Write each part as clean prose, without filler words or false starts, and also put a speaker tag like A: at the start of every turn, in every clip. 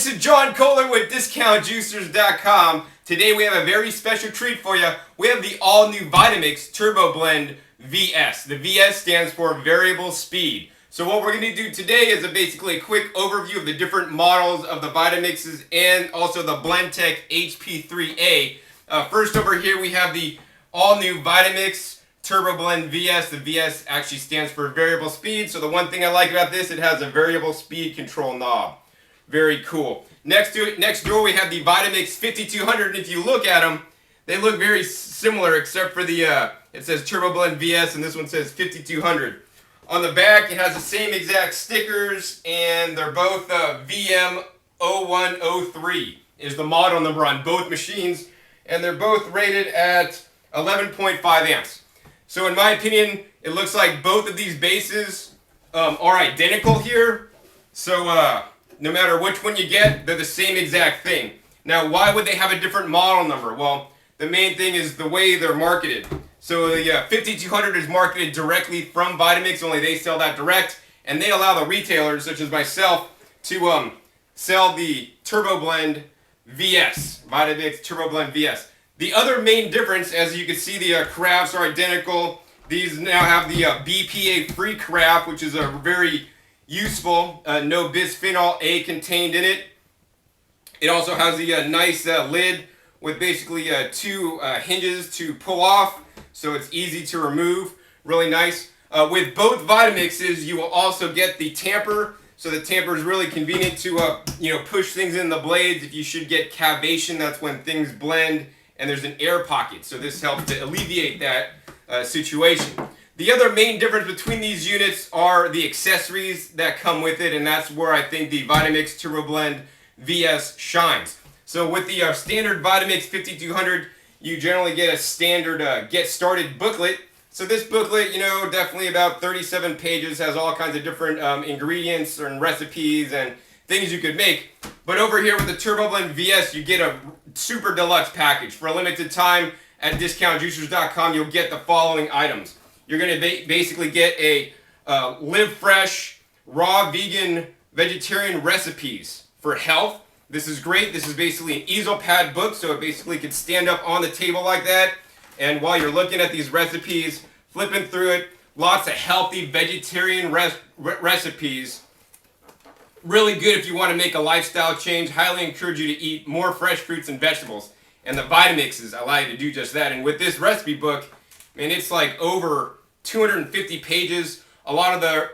A: This is John Kohler with DiscountJuicers.com. Today we have a very special treat for you. We have the all-new Vita-Mix TurboBlend VS. The VS stands for Variable Speed. So what we're going to do today is basically a quick overview of the different models of the Vitamixes and also the Blendtec HP3A. First over here we have the all-new Vitamix TurboBlend VS. The VS actually stands for Variable Speed. So the one thing I like about this, it has a variable speed control knob. Very cool. Next door we have the Vitamix 5200, and if you look at them, they look very similar except for the, it says TurboBlend VS and this one says 5200. On the back it has the same exact stickers and they're both VM0103 is the model number on both machines, and they're both rated at 11.5 amps. So in my opinion, it looks like both of these bases are identical here. So no matter which one you get, they're the same exact thing. Now, why would they have a different model number? Well, the main thing is the way they're marketed. So the 5200 is marketed directly from Vitamix, only they sell that direct, and they allow the retailers, such as myself, to sell the TurboBlend VS, Vitamix TurboBlend VS. The other main difference, as you can see, the carafes are identical. These now have the BPA-free carafe, which is a very useful, no bisphenol A contained in it. It also has a nice lid with basically two hinges to pull off, so it's easy to remove. Really nice. With both Vitamixes, you will also get the tamper. So the tamper is really convenient to push things in the blades. If you should get cavation, that's when things blend and there's an air pocket. So this helps to alleviate that situation. The other main difference between these units are the accessories that come with it, and that's where I think the Vitamix TurboBlend VS shines. So with the standard Vitamix 5200, you generally get a standard get started booklet. So this booklet, definitely about 37 pages, has all kinds of different ingredients and recipes and things you could make. But over here with the TurboBlend VS, you get a super deluxe package. For a limited time at DiscountJuicers.com, you'll get the following items. You're going to basically get a Live Fresh, raw, vegan, vegetarian recipes for health. This is great. This is basically an easel pad book, so it basically could stand up on the table like that. And while you're looking at these recipes, flipping through it, lots of healthy vegetarian recipes. Really good if you want to make a lifestyle change. Highly encourage you to eat more fresh fruits and vegetables. And the Vitamixes allow you to do just that. And with this recipe book, man, it's like over 250 pages. A lot of the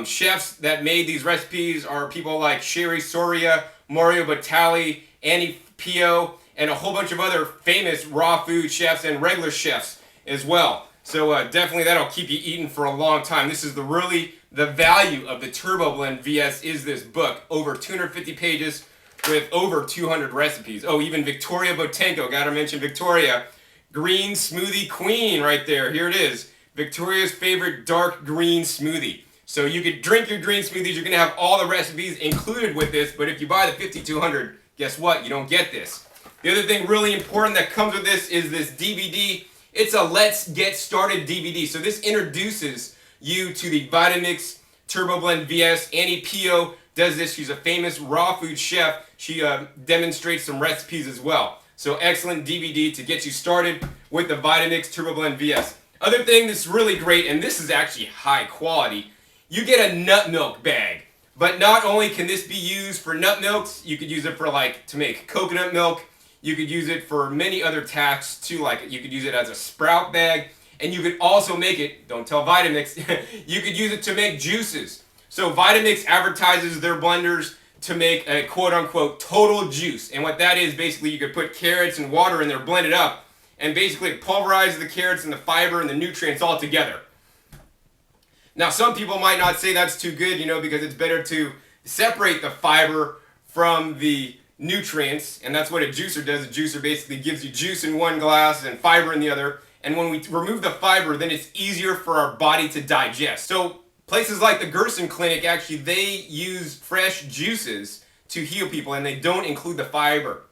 A: chefs that made these recipes are people like Sherry Soria, Mario Batali, Annie Pio, and a whole bunch of other famous raw food chefs and regular chefs as well. So definitely that'll keep you eating for a long time. This is the value of the TurboBlend VS is this book. Over 250 pages with over 200 recipes. Oh, even Victoria Botenko, gotta mention Victoria. Green Smoothie Queen right there. Here it is. Victoria's favorite dark green smoothie. So you could drink your green smoothies. You're going to have all the recipes included with this. But if you buy the 5200, guess what? You don't get this. The other thing really important that comes with this is this DVD. It's a Let's Get Started DVD. So this introduces you to the Vitamix TurboBlend VS. Annie Pio does this. She's a famous raw food chef. She demonstrates some recipes as well. So excellent DVD to get you started with the Vitamix TurboBlend VS. Other thing that's really great, and this is actually high quality, you get a nut milk bag. But not only can this be used for nut milks, you could use it for to make coconut milk. You could use it for many other tasks too, like you could use it as a sprout bag. And you could also make it, don't tell Vitamix, you could use it to make juices. So Vitamix advertises their blenders to make a quote-unquote total juice. And what that is, basically you could put carrots and water in there, blend it up, and basically pulverize the carrots and the fiber and the nutrients all together. Now some people might not say that's too good, because it's better to separate the fiber from the nutrients, and that's what a juicer does. A juicer basically gives you juice in one glass and fiber in the other. And when we remove the fiber, then it's easier for our body to digest. So places like the Gerson Clinic, actually, they use fresh juices to heal people, and they don't include the fiber.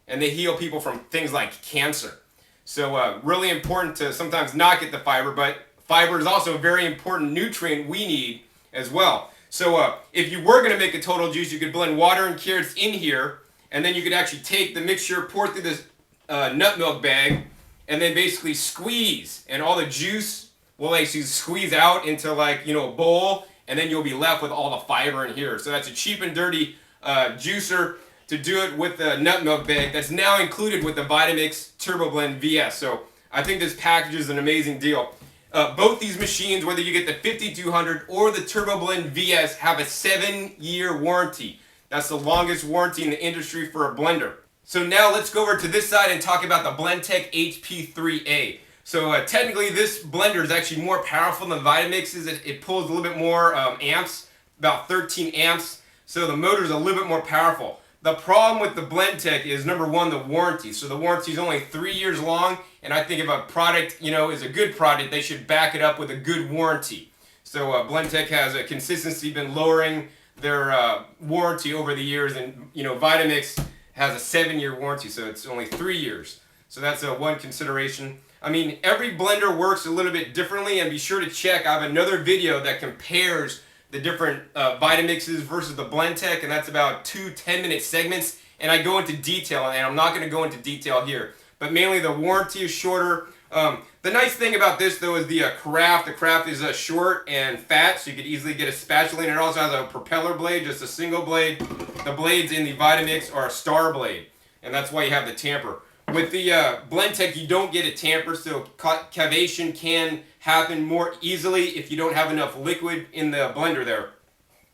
A: And they heal people from things like cancer. So really important to sometimes not get the fiber, but fiber is also a very important nutrient we need as well. So if you were going to make a total juice, you could blend water and carrots in here, and then you could actually take the mixture, pour it through this nut milk bag, and then basically squeeze, and all the juice will actually squeeze out into like, you know, a bowl, and then you'll be left with all the fiber in here. So that's a cheap and dirty juicer to do it with the nut milk bag that's now included with the Vitamix TurboBlend VS. So I think this package is an amazing deal. Both these machines, whether you get the 5200 or the TurboBlend VS, have a 7-year warranty. That's the longest warranty in the industry for a blender. So now let's go over to this side and talk about the Blendtec HP3A. So technically this blender is actually more powerful than the Vitamix's. It pulls a little bit more amps, about 13 amps. So the motor is a little bit more powerful. The problem with the Blendtec is, number one, the warranty. So the warranty is only 3 years long, and I think if a product, you know, is a good product, they should back it up with a good warranty. So Blendtec has a consistency been lowering their warranty over the years, and you know, Vitamix has a 7-year warranty, so it's only 3 years. So that's one consideration. I mean, every blender works a little bit differently, and be sure to check. I have another video that compares the different Vitamixes versus the Blendtec, and that's about 2 10-minute segments, and I go into detail, and I'm not going to go into detail here, but mainly the warranty is shorter. The nice thing about this though is the carafe. The carafe is short and fat, so you could easily get a spatula, and it also has a propeller blade, just a single blade. The blades in the Vitamix are a star blade, and that's why you have the tamper. With the Blendtec, you don't get a tamper, so cavation can happen more easily if you don't have enough liquid in the blender there.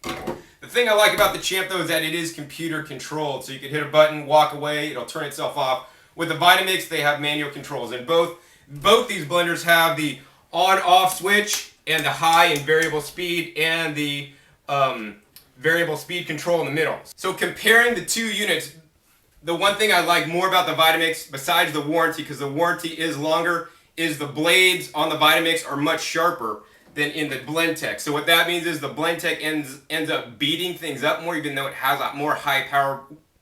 A: The thing I like about the Champ though is that it is computer controlled, so you can hit a button, walk away, it'll turn itself off. With the Vitamix, they have manual controls, and both these blenders have the on-off switch and the high and variable speed, and the variable speed control in the middle. So comparing the two units, the one thing I like more about the Vitamix, besides the warranty, because the warranty is longer, is the blades on the Vitamix are much sharper than in the Blendtec. So what that means is the Blendtec ends up beating things up more, even though it has a more high power,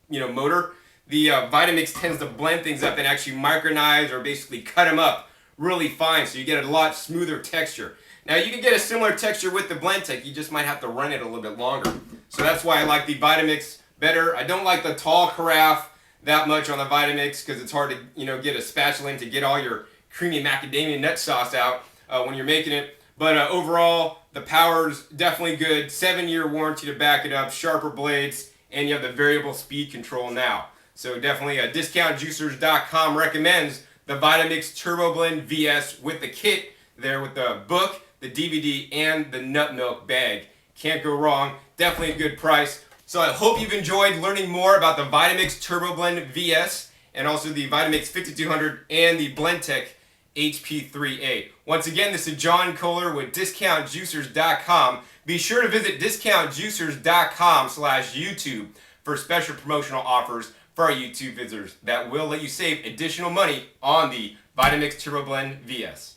A: you know, motor. The Vitamix tends to blend things up and actually micronize or basically cut them up really fine, so you get a lot smoother texture. Now you can get a similar texture with the Blendtec, you just might have to run it a little bit longer. So that's why I like the Vitamix better. I don't like the tall carafe that much on the Vitamix because it's hard to, you know, get a spatula in to get all your creamy macadamia nut sauce out when you're making it. But overall, the power's definitely good. 7-year warranty to back it up, sharper blades, and you have the variable speed control now. So definitely DiscountJuicers.com recommends the Vitamix TurboBlend VS with the kit there, with the book, the DVD, and the nut milk bag. Can't go wrong. Definitely a good price. So I hope you've enjoyed learning more about the Vitamix TurboBlend VS, and also the Vitamix 5200 and the Blendtec HP3A. Once again, this is John Kohler with DiscountJuicers.com. Be sure to visit DiscountJuicers.com/YouTube for special promotional offers for our YouTube visitors that will let you save additional money on the Vitamix TurboBlend VS.